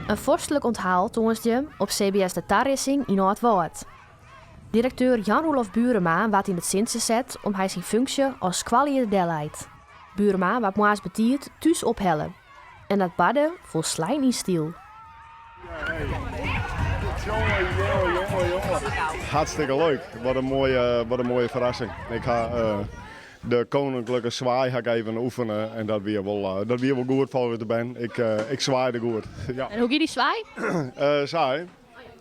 Een vorstelijk onthaal toonsde op CBS de Tarrissing in Noordwoord. Directeur Jan-Roelof Burema werd in het zin gezet om hij zijn functie als kwalier delheid. Burema werd moas betiert thuis ophellen. En dat badde vol slijn in stiel. Jongen. Hartstikke leuk. Wat een mooie verrassing. Ik ga de koninklijke zwaai ga ik even oefenen. En dat weer wel goed voor ik er ben. Ik zwaaide goed. Ja. En hoe ging die zwaai? Saai.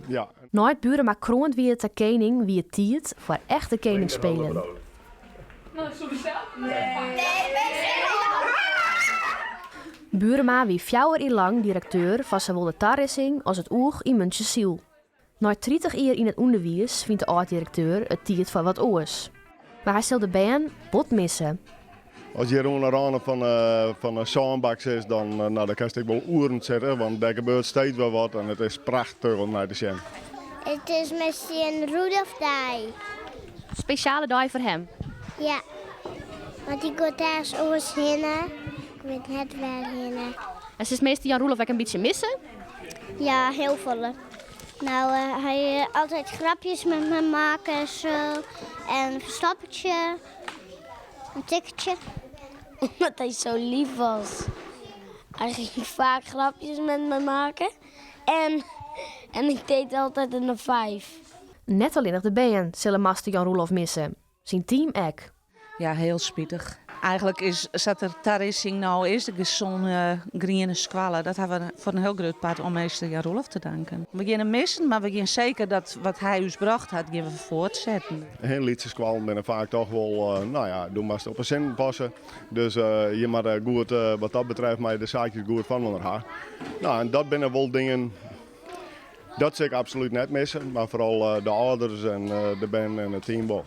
Ja. Nooit Burema kroont wie het de koning wie het tiert voor echte koningsspelen. Nou, zo besteld? Burema wie 4 jaar lang directeur van zowel de Tarrissing als het Oeg in Muntjesiel. Na 30 jaar in het onderwijs vindt de oud-directeur het tiert van wat oors. Maar hij stelt de band bot missen. Als je rond de van een zandbak is, dan kan ik wel uren zitten. Want daar gebeurt steeds wel wat en het is prachtig om naar te zien. Het is misschien Rudolf Dag. Speciale dag voor hem. Ja, want die gaat daar oors heen. Ik weet net waar heen. En ze is meester Jan Roelof ook een beetje missen. Ja, heel veel. Nou, hij altijd grapjes met me maken zo. En een verstappertje. Een tikketje. Omdat hij zo lief was. Hij ging vaak grapjes met me maken. En ik deed altijd een 5. Net alleen nog de band zullen master Jan Roelof missen. Zijn team ook. Ja, heel spietig. Eigenlijk zat er Tarrissing nou eerst zo'n groene squallen. Dat hebben we voor een heel groot part om meester Jan Roelof te danken. We gaan hem missen, maar we gaan zeker dat wat hij ons bracht had, gaan we voortzetten. Heel liedjes kwam ben vaak toch wel, doe maar op een zin passen. Dus je moet goed, wat dat betreft, maar de zaakjes goed van onderhouden. Nou, en dat binnen wel dingen. Dat zie ik absoluut net missen, maar vooral de ouders en de band en het team.